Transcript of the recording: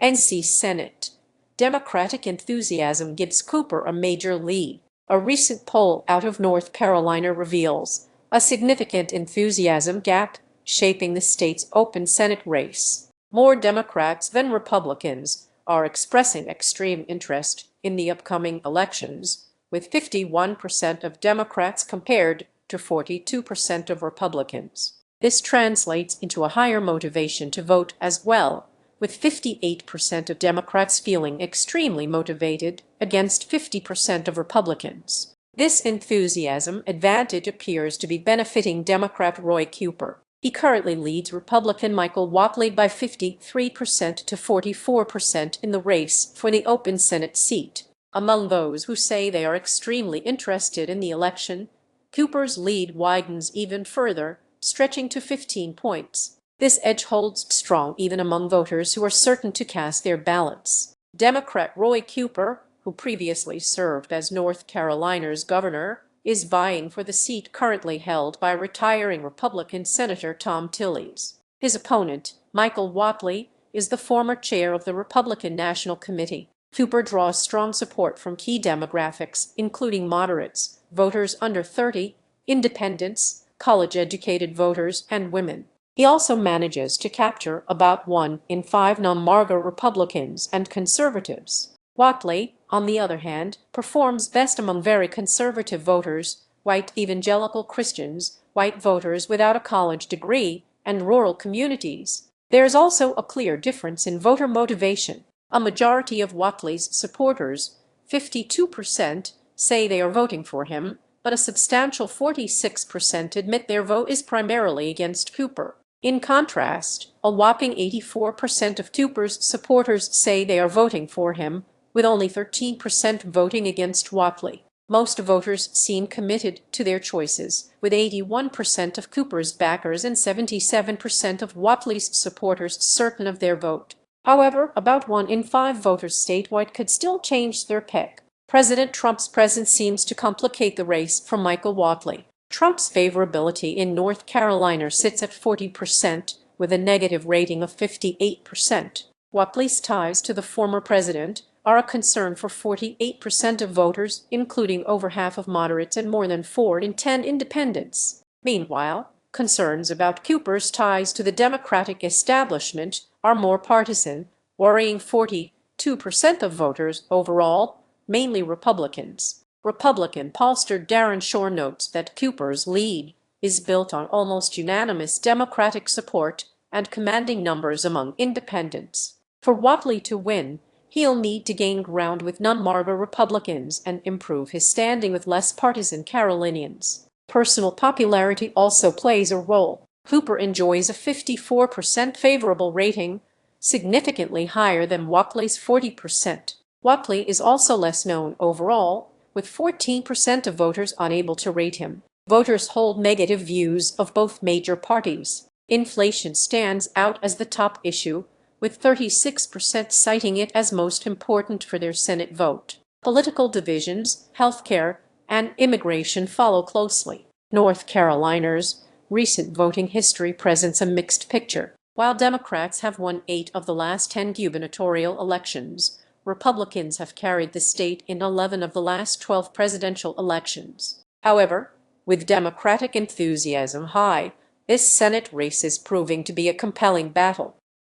NC Senate. Democratic enthusiasm gives Cooper a major lead. A recent poll out of North Carolina reveals a significant enthusiasm gap shaping the state's open Senate race. More Democrats than Republicans are expressing extreme interest in the upcoming elections, with 51% of Democrats compared to 42% of Republicans. This translates into a higher motivation to vote as well, with 58% of Democrats feeling extremely motivated against 50% of Republicans. This enthusiasm advantage appears to be benefiting Democrat Roy Cooper. He currently leads Republican Michael Whatley by 53% to 44% in the race for the open Senate seat. Among those who say they are extremely interested in the election, Cooper's lead widens even further, stretching to 15 points. This edge holds strong even among voters who are certain to cast their ballots. Democrat Roy Cooper, who previously served as North Carolina's governor, is vying for the seat currently held by retiring Republican Senator Thom Tillis. His opponent, Michael Whatley, is the former chair of the Republican National Committee. Cooper draws strong support from key demographics, including moderates, voters under 30, independents, college-educated voters, and women. He also manages to capture about 1 in 5 non-MAGA Republicans and conservatives. Whatley, on the other hand, performs best among very conservative voters, white evangelical Christians, white voters without a college degree, and rural communities. There is also a clear difference in voter motivation. A majority of Whatley's supporters, 52%, say they are voting for him, but a substantial 46% admit their vote is primarily against Cooper. In contrast, a whopping 84% of Cooper's supporters say they are voting for him, with only 13% voting against Whatley. Most voters seem committed to their choices, with 81% of Cooper's backers and 77% of Whatley's supporters certain of their vote. However, about 1 in 5 voters statewide could still change their pick. President Trump's presence seems to complicate the race for Michael Whatley. Trump's favorability in North Carolina sits at 40%, with a negative rating of 58%. Whatley's ties to the former president are a concern for 48% of voters, including over half of moderates and more than 4 in 10 independents. Meanwhile, concerns about Cooper's ties to the Democratic establishment are more partisan, worrying 42% of voters overall, mainly Republicans. Republican pollster Darren Shore notes that Cooper's lead is built on almost unanimous Democratic support and commanding numbers among independents. For Whatley to win, he'll need to gain ground with non-MAGA Republicans and improve his standing with less partisan Carolinians. Personal popularity also plays a role. Cooper enjoys a 54% favorable rating, significantly higher than Whatley's 40%. Whatley is also less known overall, with 14% of voters unable to rate him. Voters hold negative views of both major parties. Inflation stands out as the top issue, with 36% citing it as most important for their Senate vote. Political divisions, healthcare, and immigration follow closely. North Carolina's recent voting history presents a mixed picture. While Democrats have won 8 of the last 10 gubernatorial elections, Republicans have carried the state in 11 of the last 12 presidential elections. However, with Democratic enthusiasm high, this Senate race is proving to be a compelling battle.